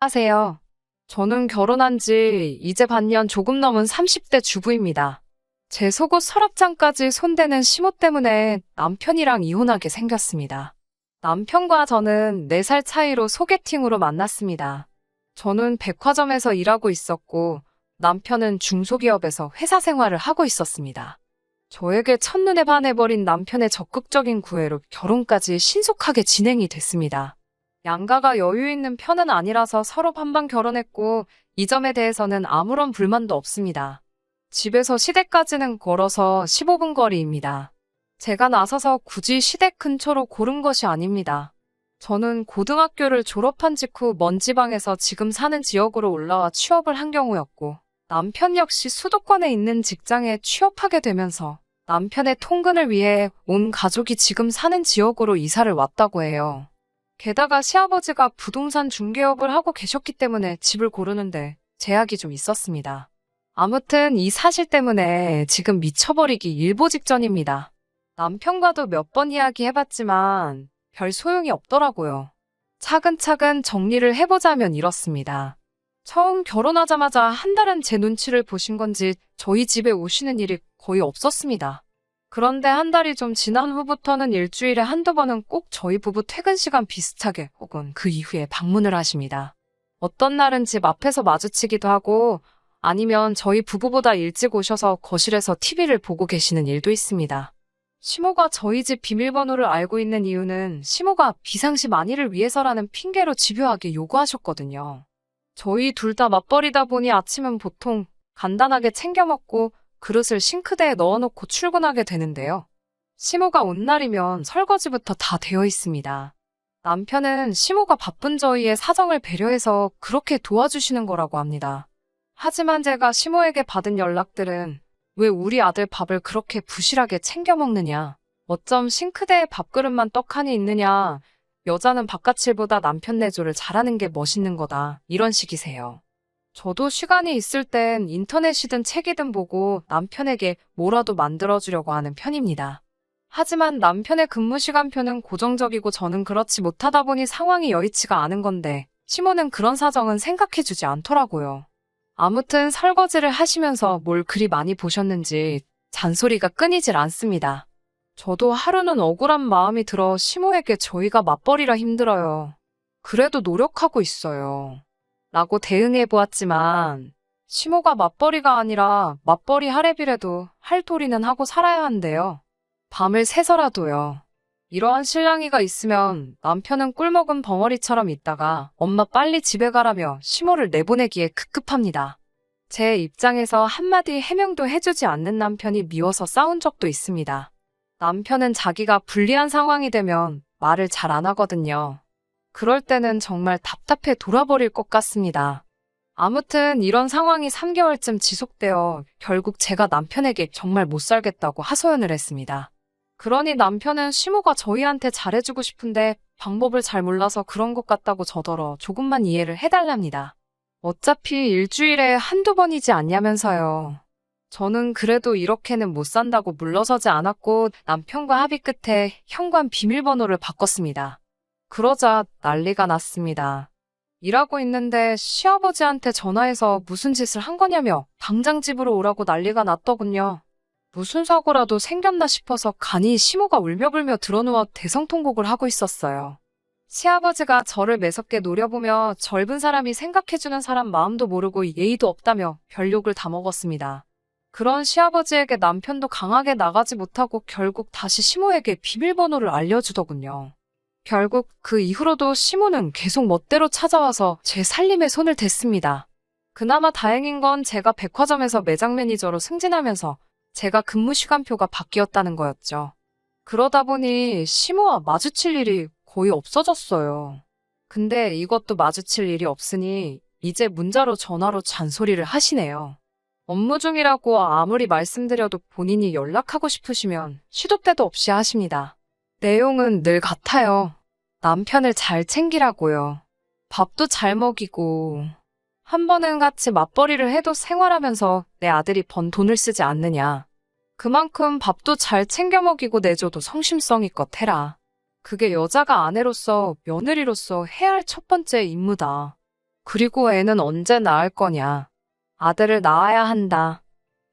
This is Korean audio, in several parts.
안녕하세요. 저는 결혼한 지 이제 반년 조금 넘은 30대 주부입니다. 제 속옷 서랍장까지 손대는 시모 때문에 남편이랑 이혼하게 생겼습니다. 남편과 저는 4살 차이로 소개팅으로 만났습니다. 저는 백화점에서 일하고 있었고 남편은 중소기업에서 회사 생활을 하고 있었습니다. 저에게 첫눈에 반해버린 남편의 적극적인 구애로 결혼까지 신속하게 진행이 됐습니다. 양가가 여유 있는 편은 아니라서 서로 반반 결혼했고 이 점에 대해서는 아무런 불만도 없습니다. 집에서 시댁까지는 걸어서 15분 거리입니다. 제가 나서서 굳이 시댁 근처로 고른 것이 아닙니다. 저는 고등학교를 졸업한 직후 먼 지방에서 지금 사는 지역으로 올라와 취업을 한 경우였고 남편 역시 수도권에 있는 직장에 취업하게 되면서 남편의 통근을 위해 온 가족이 지금 사는 지역으로 이사를 왔다고 해요. 게다가 시아버지가 부동산 중개업을 하고 계셨기 때문에 집을 고르는데 제약이 좀 있었습니다. 아무튼 이 사실 때문에 지금 미쳐버리기 일보 직전입니다. 남편과도 몇 번 이야기해봤지만 별 소용이 없더라고요. 차근차근 정리를 해보자면 이렇습니다. 처음 결혼하자마자 한 달은 제 눈치를 보신 건지 저희 집에 오시는 일이 거의 없었습니다. 그런데 한 달이 좀 지난 후부터는 일주일에 한두 번은 꼭 저희 부부 퇴근 시간 비슷하게 혹은 그 이후에 방문을 하십니다. 어떤 날은 집 앞에서 마주치기도 하고 아니면 저희 부부보다 일찍 오셔서 거실에서 TV를 보고 계시는 일도 있습니다. 시모가 저희 집 비밀번호를 알고 있는 이유는 시모가 비상시 만일을 위해서라는 핑계로 집요하게 요구하셨거든요. 저희 둘 다 맞벌이다 보니 아침은 보통 간단하게 챙겨 먹고 그릇을 싱크대에 넣어놓고 출근하게 되는데요. 시모가 온 날이면 설거지부터 다 되어 있습니다. 남편은 시모가 바쁜 저희의 사정을 배려해서 그렇게 도와주시는 거라고 합니다. 하지만 제가 시모에게 받은 연락들은 왜 우리 아들 밥을 그렇게 부실하게 챙겨 먹느냐, 어쩜 싱크대에 밥그릇만 떡하니 있느냐, 여자는 바깥일보다 남편 내조를 잘하는 게 멋있는 거다, 이런 식이세요. 저도 시간이 있을 땐 인터넷이든 책이든 보고 남편에게 뭐라도 만들어주려고 하는 편입니다. 하지만 남편의 근무 시간표는 고정적이고 저는 그렇지 못하다 보니 상황이 여의치가 않은 건데 시모는 그런 사정은 생각해주지 않더라고요. 아무튼 설거지를 하시면서 뭘 그리 많이 보셨는지 잔소리가 끊이질 않습니다. 저도 하루는 억울한 마음이 들어 시모에게 저희가 맞벌이라 힘들어요. 그래도 노력하고 있어요. 라고 대응해 보았지만 시모가 맞벌이가 아니라 맞벌이 하랩이라도 할 도리는 하고 살아야 한대요. 밤을 새서라도요. 이러한 실랑이가 있으면 남편은 꿀먹은 벙어리처럼 있다가 엄마 빨리 집에 가라며 시모를 내보내기에 급급합니다. 제 입장에서 한마디 해명도 해주지 않는 남편이 미워서 싸운 적도 있습니다. 남편은 자기가 불리한 상황이 되면 말을 잘 안 하거든요. 그럴 때는 정말 답답해 돌아버릴 것 같습니다. 아무튼 이런 상황이 3개월쯤 지속되어 결국 제가 남편에게 정말 못 살겠다고 하소연을 했습니다. 그러니 남편은 시모가 저희한테 잘해주고 싶은데 방법을 잘 몰라서 그런 것 같다고 저더러 조금만 이해를 해달랍니다. 어차피 일주일에 한두 번이지 않냐면서요. 저는 그래도 이렇게는 못 산다고 물러서지 않았고 남편과 합의 끝에 현관 비밀번호를 바꿨습니다. 그러자 난리가 났습니다. 일하고 있는데 시아버지한테 전화해서 무슨 짓을 한 거냐며 당장 집으로 오라고 난리가 났더군요. 무슨 사고라도 생겼나 싶어서 간이 시모가 울며불며 드러누워 대성통곡을 하고 있었어요. 시아버지가 저를 매섭게 노려보며 젊은 사람이 생각해주는 사람 마음도 모르고 예의도 없다며 별 욕을 다 먹었습니다. 그런 시아버지에게 남편도 강하게 나가지 못하고 결국 다시 시모에게 비밀번호를 알려주더군요. 결국 그 이후로도 시모는 계속 멋대로 찾아와서 제 살림에 손을 댔습니다. 그나마 다행인 건 제가 백화점에서 매장 매니저로 승진하면서 제가 근무 시간표가 바뀌었다는 거였죠. 그러다 보니 시모와 마주칠 일이 거의 없어졌어요. 근데 이것도 마주칠 일이 없으니 이제 문자로 전화로 잔소리를 하시네요. 업무 중이라고 아무리 말씀드려도 본인이 연락하고 싶으시면 시도 때도 없이 하십니다. 내용은 늘 같아요. 남편을 잘 챙기라고요. 밥도 잘 먹이고. 한 번은 같이 맞벌이를 해도 생활하면서 내 아들이 번 돈을 쓰지 않느냐. 그만큼 밥도 잘 챙겨 먹이고 내줘도 성심성의껏 해라. 그게 여자가 아내로서 며느리로서 해야 할 첫 번째 임무다. 그리고 애는 언제 낳을 거냐. 아들을 낳아야 한다.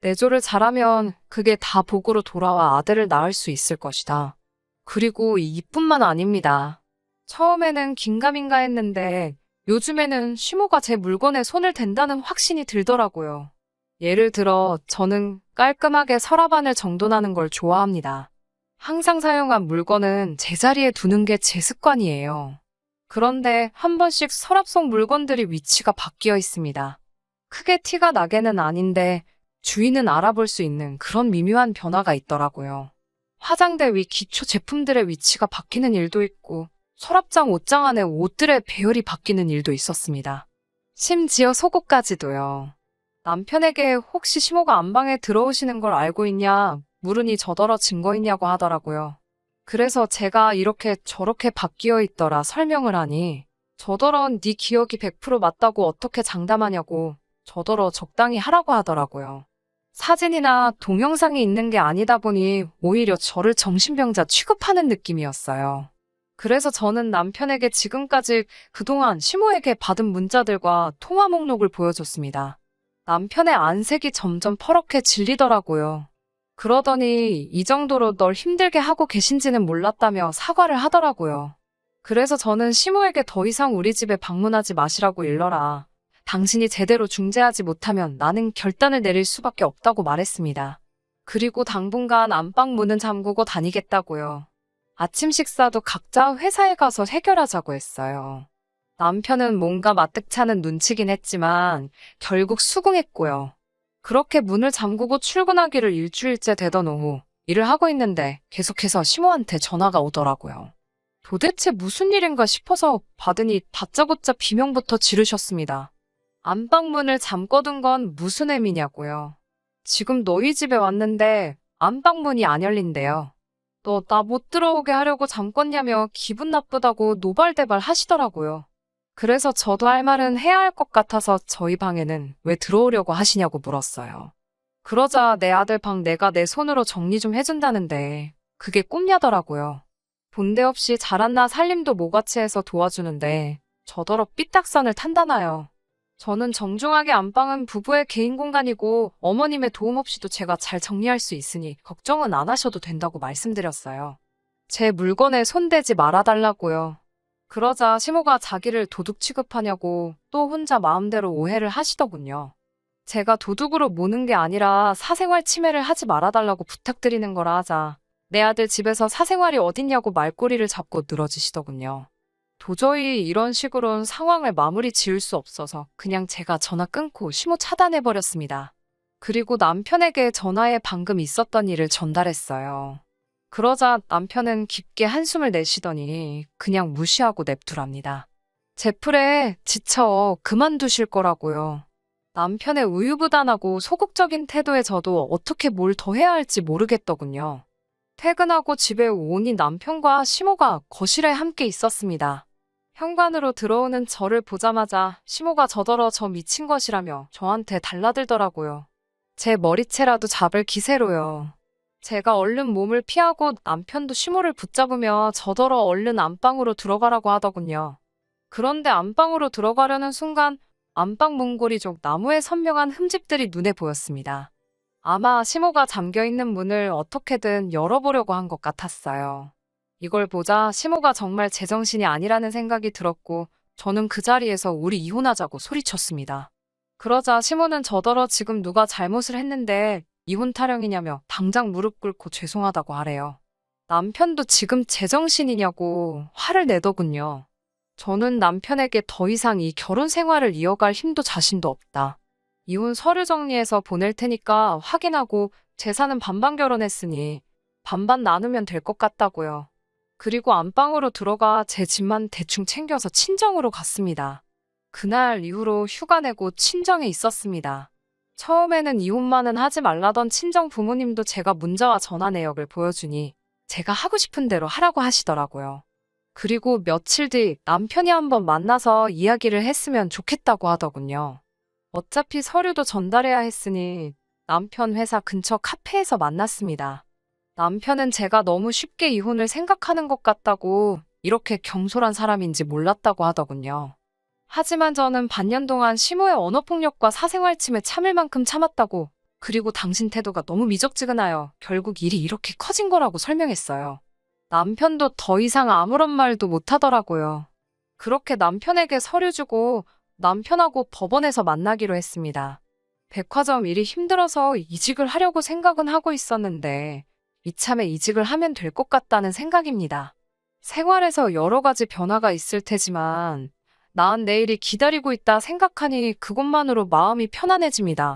내조를 잘하면 그게 다 복으로 돌아와 아들을 낳을 수 있을 것이다. 그리고 이뿐만 아닙니다. 처음에는 긴가민가 했는데 요즘에는 시모가 제 물건에 손을 댄다는 확신이 들더라고요. 예를 들어 저는 깔끔하게 서랍안을 정돈하는 걸 좋아합니다. 항상 사용한 물건은 제자리에 두는 게 제 습관이에요. 그런데 한 번씩 서랍 속 물건들이 위치가 바뀌어 있습니다. 크게 티가 나게는 아닌데 주인은 알아볼 수 있는 그런 미묘한 변화가 있더라고요. 화장대 위 기초 제품들의 위치가 바뀌는 일도 있고 서랍장 옷장 안에 옷들의 배열이 바뀌는 일도 있었습니다. 심지어 속옷까지도요. 남편에게 혹시 시모가 안방에 들어오시는 걸 알고 있냐 물으니 저더러 증거 있냐고 하더라고요. 그래서 제가 이렇게 저렇게 바뀌어 있더라 설명을 하니 저더러 네 기억이 100% 맞다고 어떻게 장담하냐고 저더러 적당히 하라고 하더라고요. 사진이나 동영상이 있는 게 아니다 보니 오히려 저를 정신병자 취급하는 느낌이었어요. 그래서 저는 남편에게 지금까지 그동안 시모에게 받은 문자들과 통화 목록을 보여줬습니다. 남편의 안색이 점점 퍼렇게 질리더라고요. 그러더니 이 정도로 널 힘들게 하고 계신지는 몰랐다며 사과를 하더라고요. 그래서 저는 시모에게 더 이상 우리 집에 방문하지 마시라고 일러라. 당신이 제대로 중재하지 못하면 나는 결단을 내릴 수밖에 없다고 말했습니다. 그리고 당분간 안방 문은 잠그고 다니겠다고요. 아침 식사도 각자 회사에 가서 해결하자고 했어요. 남편은 뭔가 마뜩찮은 눈치긴 했지만 결국 수긍했고요. 그렇게 문을 잠그고 출근하기를 일주일째 되던 오후 일을 하고 있는데 계속해서 시모한테 전화가 오더라고요. 도대체 무슨 일인가 싶어서 받으니 다짜고짜 비명부터 지르셨습니다. 안방문을 잠궈둔 건 무슨 의미냐고요. 지금 너희 집에 왔는데 안방문이 안 열린대요. 너 나 못 들어오게 하려고 잠궜냐며 기분 나쁘다고 노발대발 하시더라고요. 그래서 저도 할 말은 해야 할 것 같아서 저희 방에는 왜 들어오려고 하시냐고 물었어요. 그러자 내 아들 방 내가 내 손으로 정리 좀 해준다는데 그게 꿈냐더라고요. 본데 없이 잘한나 살림도 모같이 해서 도와주는데 저더러 삐딱선을 탄다나요. 저는 정중하게 안방은 부부의 개인 공간이고 어머님의 도움 없이도 제가 잘 정리할 수 있으니 걱정은 안 하셔도 된다고 말씀드렸어요. 제 물건에 손대지 말아달라고요. 그러자 시모가 자기를 도둑 취급하냐고 또 혼자 마음대로 오해를 하시더군요. 제가 도둑으로 모는 게 아니라 사생활 침해를 하지 말아달라고 부탁드리는 거라 하자 내 아들 집에서 사생활이 어딨냐고 말꼬리를 잡고 늘어지시더군요. 도저히 이런 식으로는 상황을 마무리 지을 수 없어서 그냥 제가 전화 끊고 시모 차단해버렸습니다. 그리고 남편에게 전화에 방금 있었던 일을 전달했어요. 그러자 남편은 깊게 한숨을 내쉬더니 그냥 무시하고 냅두랍니다. 제 풀에 지쳐 그만두실 거라고요. 남편의 우유부단하고 소극적인 태도에 저도 어떻게 뭘 더 해야 할지 모르겠더군요. 퇴근하고 집에 오니 남편과 시모가 거실에 함께 있었습니다. 현관으로 들어오는 저를 보자마자 시모가 저더러 저 미친 것이라며 저한테 달라들더라고요. 제 머리채라도 잡을 기세로요. 제가 얼른 몸을 피하고 남편도 시모를 붙잡으며 저더러 얼른 안방으로 들어가라고 하더군요. 그런데 안방으로 들어가려는 순간 안방 문고리 쪽 나무에 선명한 흠집들이 눈에 보였습니다. 아마 시모가 잠겨있는 문을 어떻게든 열어보려고 한 것 같았어요. 이걸 보자 시모가 정말 제정신이 아니라는 생각이 들었고 저는 그 자리에서 우리 이혼하자고 소리쳤습니다. 그러자 시모는 저더러 지금 누가 잘못을 했는데 이혼 타령이냐며 당장 무릎 꿇고 죄송하다고 하래요. 남편도 지금 제정신이냐고 화를 내더군요. 저는 남편에게 더 이상 이 결혼 생활을 이어갈 힘도 자신도 없다. 이혼 서류 정리해서 보낼 테니까 확인하고 재산은 반반 결혼했으니 반반 나누면 될 것 같다고요. 그리고 안방으로 들어가 제 집만 대충 챙겨서 친정으로 갔습니다. 그날 이후로 휴가 내고 친정에 있었습니다. 처음에는 이혼만은 하지 말라던 친정 부모님도 제가 문자와 전화 내역을 보여주니 제가 하고 싶은 대로 하라고 하시더라고요. 그리고 며칠 뒤 남편이 한번 만나서 이야기를 했으면 좋겠다고 하더군요. 어차피 서류도 전달해야 했으니 남편 회사 근처 카페에서 만났습니다. 남편은 제가 너무 쉽게 이혼을 생각하는 것 같다고 이렇게 경솔한 사람인지 몰랐다고 하더군요. 하지만 저는 반년 동안 시모의 언어폭력과 사생활 침해 참을 만큼 참았다고, 그리고 당신 태도가 너무 미적지근하여 결국 일이 이렇게 커진 거라고 설명했어요. 남편도 더 이상 아무런 말도 못하더라고요. 그렇게 남편에게 서류 주고 남편하고 법원에서 만나기로 했습니다. 백화점 일이 힘들어서 이직을 하려고 생각은 하고 있었는데 이참에 이직을 하면 될 것 같다는 생각입니다. 생활에서 여러 가지 변화가 있을 테지만 나은 내일이 기다리고 있다 생각하니 그것만으로 마음이 편안해집니다.